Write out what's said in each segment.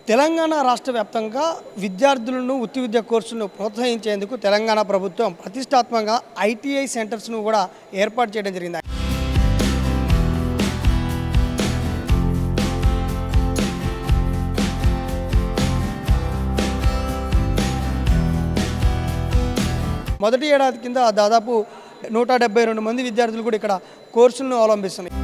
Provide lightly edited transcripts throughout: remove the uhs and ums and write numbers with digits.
తెలంగాణ రాష్ట్ర వ్యాప్తంగా విద్యార్థులను వృత్తి విద్యా కోర్సులను ప్రోత్సహించేందుకు తెలంగాణ ప్రభుత్వం ప్రతిష్టాత్మకంగా ఐటీఐ సెంటర్స్ను కూడా ఏర్పాటు చేయడం జరిగింది. మొదటి ఏడాది కింద దాదాపు 172 మంది విద్యార్థులు కూడా ఇక్కడ కోర్సులను అవలంబిస్తున్నారు.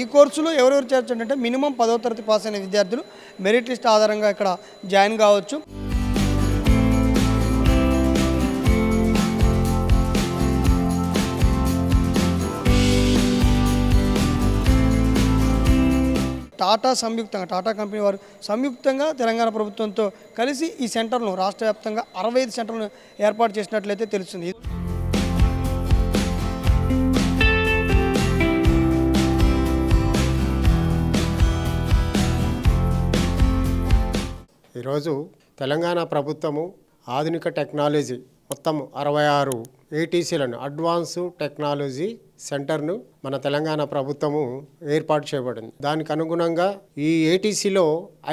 ఈ కోర్సులో ఎవరెవరు చేర్చంటే మినిమం 10వ తరగతి పాస్ అయిన విద్యార్థులు మెరిట్ లిస్ట్ ఆధారంగా ఇక్కడ జాయిన్ కావచ్చు. టాటా కంపెనీ వారు సంయుక్తంగా తెలంగాణ ప్రభుత్వంతో కలిసి ఈ సెంటర్ను రాష్ట్ర వ్యాప్తంగా 65 సెంటర్లను ఏర్పాటు చేసినట్లయితే తెలుస్తుంది. ఈరోజు తెలంగాణ ప్రభుత్వము ఆధునిక టెక్నాలజీ మొత్తం 66 ఏటీసీలను అడ్వాన్స్ టెక్నాలజీ సెంటర్ను మన తెలంగాణ ప్రభుత్వము ఏర్పాటు చేయబడింది. దానికి అనుగుణంగా ఈ ఏటీసీలో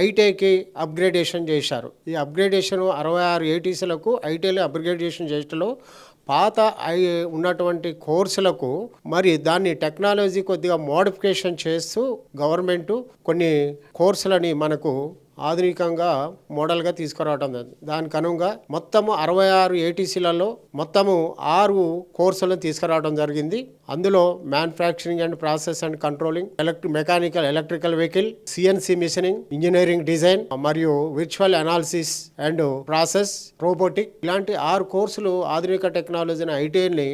ఐటీఐకి అప్గ్రేడేషన్ చేశారు. ఈ అప్గ్రేడేషన్ 66 ఏటీసీలకు ఐటీఐలో అప్గ్రేడేషన్ చేయడంలో పాత ఉన్నటువంటి కోర్సులకు మరి దాన్ని టెక్నాలజీ కొద్దిగా మోడిఫికేషన్ చేస్తూ గవర్నమెంటు కొన్ని కోర్సులని మనకు ఆధునికంగా మోడల్గా తీసుకురావడం. దానికి అనుగుణంగా మొత్తము 66 ఏటీసీలలో మొత్తము 6 కోర్సులను తీసుకురావడం జరిగింది. అందులో manufacturing and process and controlling, mechanical electrical vehicle, CNC machining, engineering design మరియు virtual analysis and process, robotic ఇలాంటి 6 కోర్సులు ఆధునిక టెక్నాలజీని ఐటీఐని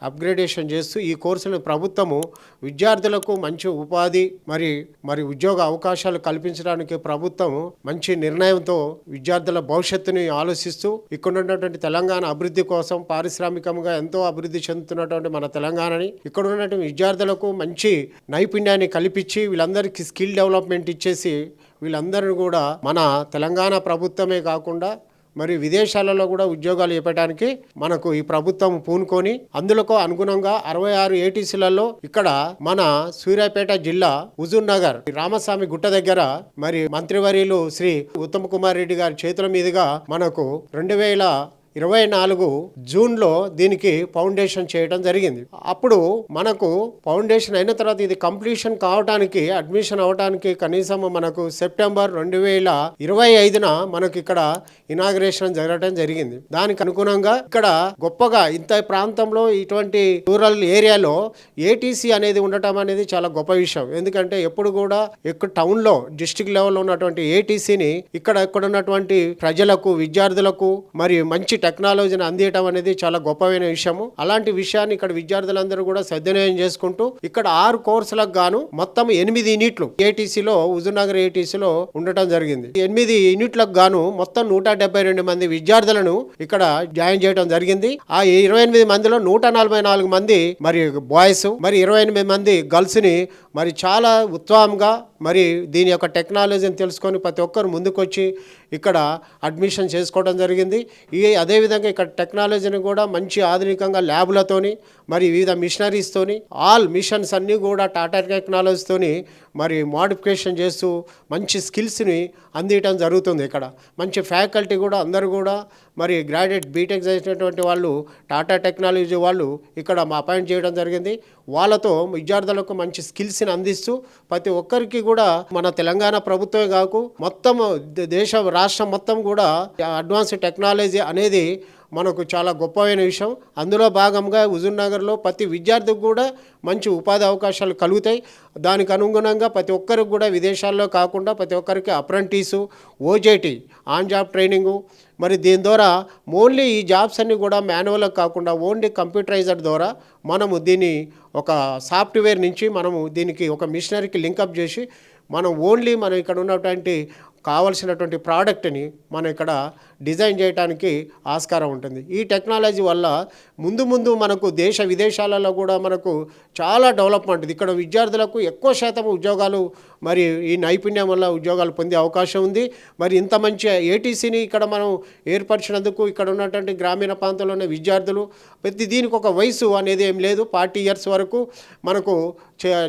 అప్గ్రేడేషన్ చేస్తూ ఈ కోర్సును ప్రభుత్వము విద్యార్థులకు మంచి ఉపాధి మరి ఉద్యోగ అవకాశాలు కల్పించడానికి ప్రభుత్వం మంచి నిర్ణయంతో విద్యార్థుల భవిష్యత్తుని ఆలోచిస్తూ ఇక్కడ ఉన్నటువంటి తెలంగాణ అభివృద్ధి కోసం పారిశ్రామికంగా ఎంతో అభివృద్ధి చెందుతున్నటువంటి మన తెలంగాణని ఇక్కడ ఉన్నటువంటి విద్యార్థులకు మంచి నైపుణ్యాన్ని కల్పించి వీళ్ళందరికీ స్కిల్ డెవలప్మెంట్ ఇచ్చేసి వీళ్ళందరినీ కూడా మన తెలంగాణ ప్రభుత్వమే కాకుండా మరి విదేశాలలో కూడా ఉద్యోగాలు ఇవ్వడానికి మనకు ఈ ప్రభుత్వం పూనుకొని అందులకు అనుగుణంగా 66 ఏటీసీలలో ఇక్కడ మన సూర్యాపేట జిల్లా హుజూర్ నగర్ రామస్వామి గుట్ట దగ్గర మరి మంత్రివర్యులు శ్రీ ఉత్తమ్ కుమార్ రెడ్డి గారి చేతుల మీదుగా మనకు 2024 జూన్లో దీనికి ఫౌండేషన్ చేయడం జరిగింది. అప్పుడు మనకు ఫౌండేషన్ అయిన తర్వాత ఇది కంప్లీషన్ కావడానికి అడ్మిషన్ అవడానికి కనీసం మనకు సెప్టెంబర్ 2025న మనకు ఇక్కడ ఇనాగ్రేషన్ జరగడం జరిగింది. దానికి అనుగుణంగా ఇక్కడ గొప్పగా ఇంత ప్రాంతంలో ఇటువంటి రూరల్ ఏరియాలో ఏటీసీ అనేది ఉండటం అనేది చాలా గొప్ప విషయం. ఎందుకంటే ఎప్పుడు కూడా ఎక్కువ టౌన్లో డిస్ట్రిక్ట్ లెవెల్లో ఉన్నటువంటి ఏటీసీని ఇక్కడ ఉన్నటువంటి ప్రజలకు విద్యార్థులకు మరి మంచి టెక్నాలజీని అందియటం అనేది చాలా గొప్పమైన విషయము. అలాంటి విషయాన్ని ఇక్కడ విద్యార్థులందరూ కూడా సద్వినియోగం చేసుకుంటూ ఇక్కడ 6 కోర్సులకు గాను మొత్తం 8 యూనిట్లు ఏటీసీలో హుజూర్నగర్ ఏటీసీలో ఉండటం జరిగింది. 8 యూనిట్లకు గాను మొత్తం 172 మంది విద్యార్థులను ఇక్కడ జాయిన్ చేయడం జరిగింది. ఆ 28 మందిలో 144 మంది మరి బాయ్స్, మరి 28 మంది గర్ల్స్ ని మరి చాలా ఉత్సాహంగా మరి దీని యొక్క టెక్నాలజీని తెలుసుకొని ప్రతి ఒక్కరు ముందుకొచ్చి ఇక్కడ అడ్మిషన్ చేసుకోవడం జరిగింది. అదేవిధంగా ఇక్కడ టెక్నాలజీని కూడా మంచి ఆధునికంగా ల్యాబ్లతోని మరి వివిధ మిషనరీస్తోని ఆల్ మిషన్స్ అన్నీ కూడా టాటా టెక్నాలజీతోని మరి మోడిఫికేషన్ చేస్తూ మంచి స్కిల్స్ని అందించడం జరుగుతుంది. ఇక్కడ మంచి ఫ్యాకల్టీ కూడా అందరూ కూడా మరి గ్రాడ్యుయేట్ బీటెక్ చేసినటువంటి వాళ్ళు టాటా టెక్నాలజీ వాళ్ళు ఇక్కడ అపాయింట్ చేయడం జరిగింది. వాళ్ళతో విద్యార్థులకు మంచి స్కిల్స్ని అందిస్తూ ప్రతి ఒక్కరికి కూడా మన తెలంగాణ ప్రభుత్వమే కాకు మొత్తం రాష్ట్రం మొత్తం కూడా అడ్వాన్స్ టెక్నాలజీ అనేది మనకు చాలా గొప్పమైన విషయం. అందులో భాగంగా హుజూర్ నగర్లో ప్రతి విద్యార్థికి కూడా మంచి ఉపాధి అవకాశాలు కలుగుతాయి. దానికి అనుగుణంగా ప్రతి ఒక్కరికి కూడా విదేశాల్లో కాకుండా ప్రతి ఒక్కరికి అప్రెంటిసు, ఓజేటీ ఆన్ జాబ్ ట్రైనింగు మరి దీని ద్వారా ఓన్లీ ఈ జాబ్స్ అన్నీ కూడా మాన్యువల్ కాకుండా ఓన్లీ కంప్యూటరైజ్డ్ ద్వారా మనము దీన్ని ఒక సాఫ్ట్వేర్ నుంచి మనము దీనికి ఒక మిషనరీకి లింకప్ చేసి మనం ఓన్లీ మనం ఇక్కడ ఉన్నటువంటి కావలసినటువంటి ప్రోడక్ట్ని మనం ఇక్కడ డిజైన్ చేయడానికి ఆస్కారం ఉంటుంది. ఈ టెక్నాలజీ వల్ల ముందు ముందు మనకు దేశ విదేశాలలో కూడా మనకు చాలా డెవలప్మెంట్ ఉంది. ఇక్కడ విద్యార్థులకు ఎక్కువ శాతం ఉద్యోగాలు మరి ఈ నైపుణ్యం వల్ల ఉద్యోగాలు పొందే అవకాశం ఉంది. మరి ఇంత మంచి ఏటీసీని ఇక్కడ మనం ఏర్పరిచినందుకు ఇక్కడ ఉన్నటువంటి గ్రామీణ ప్రాంతంలో ఉన్న విద్యార్థులు ప్రతి దీనికి ఒక వయసు అనేది ఏం లేదు. 40 years వరకు మనకు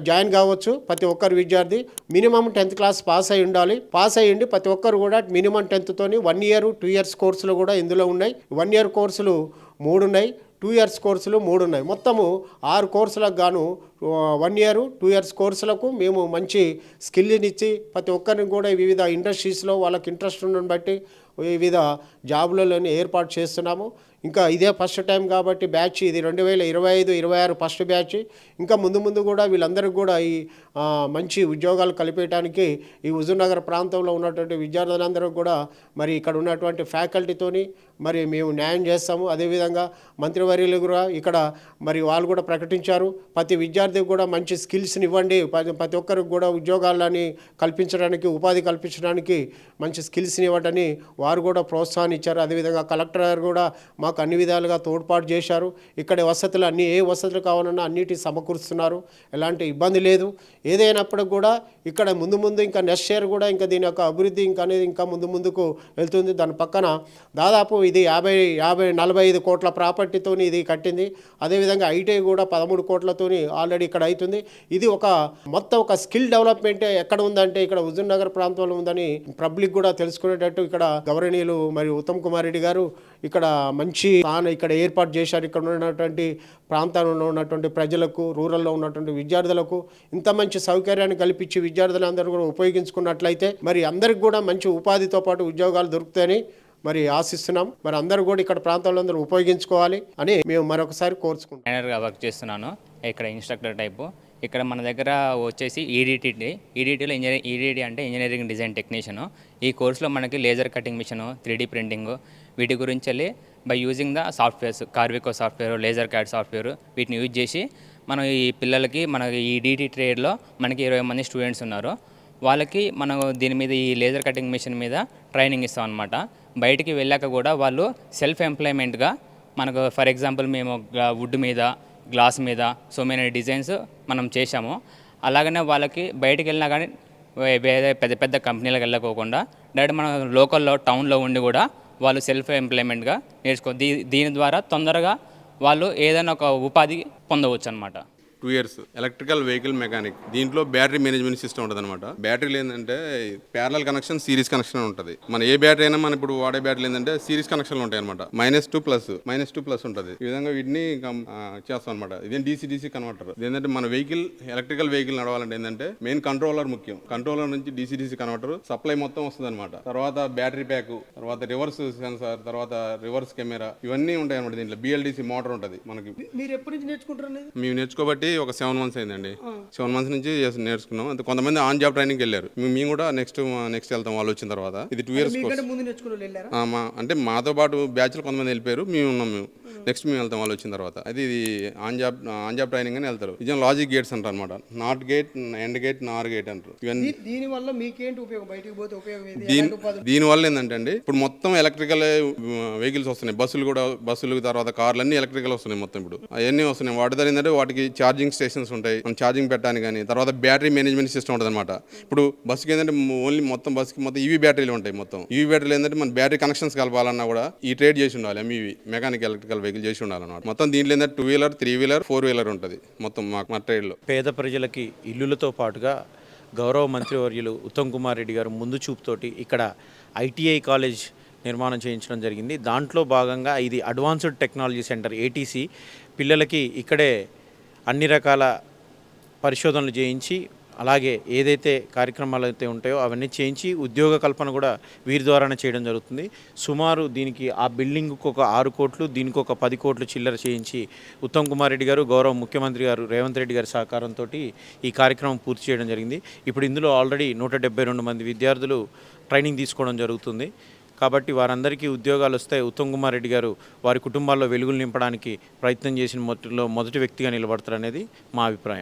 జాయిన్ కావచ్చు. ప్రతి ఒక్కరు విద్యార్థి మినిమం 10th క్లాస్ పాస్ అయి ఉండాలి. పాస్ అయ్యిండి ప్రతి ఒక్కరు కూడా మినిమం 10th 1 year 2 years కోర్సులు కూడా ఇందులో ఉన్నాయి. 1 year కోర్సులు 3 ఉన్నాయి, 2 years కోర్సులు 3 ఉన్నాయి. మొత్తము 6 కోర్సులకు గాను 1 year 2 years కోర్సులకు మేము మంచి స్కిల్ని ఇచ్చి ప్రతి ఒక్కరిని కూడా వివిధ ఇండస్ట్రీస్లో వాళ్ళకి ఇంట్రెస్ట్ ఉండని బట్టి వివిధ జాబులలోనే ఏర్పాటు చేస్తున్నాము. ఇంకా ఇదే ఫస్ట్ టైం కాబట్టి బ్యాచ్ ఇది 2025-26 ఫస్ట్ బ్యాచ్. ఇంకా ముందు ముందు కూడా వీళ్ళందరికీ కూడా ఈ మంచి ఉద్యోగాలు కల్పించడానికి ఈ హుజూర్నగర్ ప్రాంతంలో ఉన్నటువంటి విద్యార్థులందరూ కూడా మరి ఇక్కడ ఉన్నటువంటి ఫ్యాకల్టీతోని మరి మేము న్యాయం చేస్తాము. అదేవిధంగా మంత్రివర్యులు కూడా ఇక్కడ మరి వాళ్ళు కూడా ప్రకటించారు, ప్రతి విద్యార్థికి కూడా మంచి స్కిల్స్ని ఇవ్వండి, ప్రతి ఒక్కరికి కూడా ఉద్యోగాలని కల్పించడానికి ఉపాధి కల్పించడానికి మంచి స్కిల్స్ని ఇవ్వటని వారు కూడా ప్రోత్సాహాన్ని ఇచ్చారు. అదేవిధంగా కలెక్టర్ గారు కూడా మాకు అన్ని విధాలుగా తోడ్పాటు చేశారు. ఇక్కడ వసతులు అన్ని ఏ వసతులు కావాలన్నా అన్నిటి సమకూరుస్తున్నారు. ఎలాంటి ఇబ్బంది లేదు. ఏదైనప్పటికి కూడా ఇక్కడ ముందు ముందు ఇంకా నెక్స్ట్ ఇయర్ కూడా ఇంకా దీని యొక్క అభివృద్ధి ఇంకా అనేది ఇంకా ముందుకు వెళ్తుంది. దాని పక్కన దాదాపు ఇది 45 కోట్ల ప్రాపర్టీతో ఇది కట్టింది. అదేవిధంగా ఐటీఐ కూడా 13 కోట్లతో ఆల్రెడీ ఇక్కడ అవుతుంది. ఇది మొత్తం ఒక స్కిల్ డెవలప్మెంట్ ఎక్కడ ఉందంటే ఇక్కడ హుజూర్నగర్ ప్రాంతంలో ఉందని పబ్లిక్ కూడా తెలుసుకునేటట్టు ఇక్కడ గౌరవనీయులు మరియు ఉత్తమ్ కుమార్ రెడ్డి గారు ఇక్కడ మంచి ఇక్కడ ఏర్పాటు చేశారు. ఇక్కడ ఉన్నటువంటి ప్రాంతాల్లో ఉన్నటువంటి ప్రజలకు, రూరల్లో ఉన్నటువంటి విద్యార్థులకు ఇంత మంచి సౌకర్యాన్ని కల్పించి విద్యార్థులందరూ కూడా ఉపయోగించుకున్నట్లయితే మరి అందరికి కూడా మంచి ఉపాధితో పాటు ఉద్యోగాలు దొరుకుతాయని మరి ఆశిస్తున్నాం. మరి అందరూ కూడా ఇక్కడ ప్రాంతాల్లో అందరూ ఉపయోగించుకోవాలి అని మేము మరొకసారి కోరుచుకుంటాం. ట్రైనర్గా వర్క్ చేస్తున్నాను ఇక్కడ ఇన్స్ట్రక్టర్ టైపు. ఇక్కడ మన దగ్గర వచ్చేసి ఈడీటీలో ఈడీటీ అంటే ఇంజనీరింగ్ డిజైన్ టెక్నీషియన్. ఈ కోర్సులో మనకి laser cutting machine, 3D printing వీటి గురించి వెళ్ళి బై యూజింగ్ ద సాఫ్ట్వేర్స్, కార్వికో సాఫ్ట్వేర్, లేజర్ క్యాడ్ సాఫ్ట్వేర్ వీటిని యూజ్ చేసి మనం ఈ పిల్లలకి మనకి ఈ ఈడీటీ ట్రేడ్లో మనకి 20 మంది స్టూడెంట్స్ ఉన్నారు. వాళ్ళకి మనం దీని మీద ఈ లేజర్ కటింగ్ మిషన్ మీద ట్రైనింగ్ ఇస్తాం అనమాట. బయటికి వెళ్ళాక కూడా వాళ్ళు సెల్ఫ్ ఎంప్లాయ్మెంట్గా మనకు ఫర్ ఎగ్జాంపుల్ మేము వుడ్ మీద, గ్లాస్ మీద సో మెనీ డిజైన్స్ మనం చేశాము. అలాగనే వాళ్ళకి బయటికి వెళ్ళినా కానీ వేరే పెద్ద పెద్ద కంపెనీలకు వెళ్ళకోకుండా డైరెక్ట్ మన లోకల్లో టౌన్లో ఉండి కూడా వాళ్ళు సెల్ఫ్ ఎంప్లాయ్మెంట్గా దీని ద్వారా తొందరగా వాళ్ళు ఏదైనా ఒక ఉపాధి పొందవచ్చు అనమాట. 2 years ఎలక్ట్రికల్ వెహికల్ మెకానిక్. దీంట్లో బ్యాటరీ మేనేజ్మెంట్ సిస్టమ్ ఉంటుంది అనమాట. బ్యాటరీలు ఏంటంటే ప్యారలల్ కనెక్షన్, సిరీస్ కనెక్షన్ ఉంటుంది. మన ఏ బ్యాటరీ అయినా మనం ఇప్పుడు వాడే బ్యాటరీలు ఏంటంటే సిరీస్ కనెక్షన్లు ఉంటాయి అనమాట. -2 ఉంటుంది. ఈ విధంగా వీటిని చేస్తాం అనమాట. ఇదే DC కన్వర్టర్. ఏంటంటే మన వెహికల్ ఎలక్ట్రికల్ వెహికల్ నడవాలంటే ఏంటంటే మెయిన్ కంట్రోలర్ ముఖ్యం. కంట్రోలర్ నుంచి DC కన్వర్టర్ సప్లై మొత్తం వస్తుంది అనమాట. తర్వాత బ్యాటరీ ప్యాక్, తర్వాత రివర్స్ సెన్సార్, తర్వాత రివర్స్ కెమెరా ఇవన్నీ ఉంటాయి అనమాట. దీంట్లో BLDC మోటార్ ఉంటుంది మనకి. మీరు ఎప్పటి నుంచి నేర్చుకుంటారు? మేము నేర్చుకోబట్టి ఒక 7 months అయిందండి. 7 months నుంచి నేర్చుకున్నాం. అంటే కొంతమంది ఆన్ జాబ్ ట్రైనింగ్ వెళ్ళారు. మేము కూడా నెక్స్ట్ వెళ్తాం వాళ్ళు వచ్చిన తర్వాత. ఇది 2 years కోర్స్. అంటే మాతో పాటు బ్యాచ్లు కొంతమంది వెళ్ళిపోయారు, మేము ఉన్నాం. నెక్స్ట్ మేము వెళ్తాం వాళ్ళు వచ్చిన తర్వాత. అది ఇది ఆన్ జాబ్ ట్రైనింగ్ అని వెళ్తారు. ఇది లాజిక్ గేట్స్ అంటారు అనమాట. Not gate, end gate, Nar gate అంటారు. ఇవన్నీ దీనివల్ల మీకేంటి ఉపయోగం? బయటికి పోతే ఉపయోగం దీనివల్ల ఏంటంటే అండి ఇప్పుడు మొత్తం ఎలక్ట్రికల్ వెహికల్స్ వస్తున్నాయి. బస్సులు తర్వాత కార్లు అన్ని ఎలక్ట్రికల్ వస్తున్నాయి మొత్తం. ఇప్పుడు అవన్నీ వస్తున్నాయి. వాటి ద్వారా ఏంటంటే వాటికి ఛార్జింగ్ స్టేషన్స్ ఉంటాయి, మనం ఛార్జింగ్ పెట్టడానికి. కానీ తర్వాత బ్యాటరీ మేనేజ్మెంట్ సిస్టమ్ ఉంటుంది అనమాట. ఇప్పుడు బస్సుకి ఏంటంటే ఓన్లీ బస్సుకి మొత్తం ఈవీ బ్యాటరీలు ఉంటాయి. మొత్తం ఈవీ బ్యాటరీలు ఏంటంటే మన బ్యాటరీ కనెక్షన్స్ కలపాలన్నా కూడా ఈ ట్రేడ్ చేసి ఉండాలి. MEV మెకానిక్ ఎలక్ట్రికల్ వెహికల్ చేసి ఉండాలన్నమాట. మొత్తం దీంట్లో ఏంటంటే 2-wheeler, 3-wheeler, 4-wheeler ఉంటుంది మొత్తం మా ట్రేడ్లో. పేద ప్రజలకి ఇల్లులతో పాటుగా గౌరవ మంత్రివర్యులు ఉత్తమ్ కుమార్ రెడ్డి గారు ముందు చూపుతోటి ఇక్కడ ITI కాలేజ్ నిర్మాణం చేయించడం జరిగింది. దాంట్లో భాగంగా ఇది అడ్వాన్స్డ్ టెక్నాలజీ సెంటర్ ATC. పిల్లలకి ఇక్కడే అన్ని రకాల పరిశోధనలు చేయించి అలాగే ఏదైతే కార్యక్రమాలు అయితే ఉంటాయో అవన్నీ చేయించి ఉద్యోగ కల్పన కూడా వీరి ద్వారానే చేయడం జరుగుతుంది. సుమారు దీనికి ఆ బిల్డింగ్కి ఒక 6 కోట్లు, దీనికి ఒక 10 కోట్లు చిల్లర చేయించి ఉత్తమ్ కుమార్ రెడ్డి గారు, గౌరవ ముఖ్యమంత్రి గారు రేవంత్ రెడ్డి గారి సహకారంతో ఈ కార్యక్రమం పూర్తి చేయడం జరిగింది. ఇప్పుడు ఇందులో ఆల్రెడీ 172 మంది విద్యార్థులు ట్రైనింగ్ తీసుకోవడం జరుగుతుంది. కాబట్టి వారందరికీ ఉద్యోగాలు వస్తాయి. ఉత్తమ్ కుమార్ రెడ్డి గారు వారి కుటుంబాల్లో వెలుగులు నింపడానికి ప్రయత్నం చేసిన మొదటి వ్యక్తిగా నిలబడతారనేది మా అభిప్రాయం.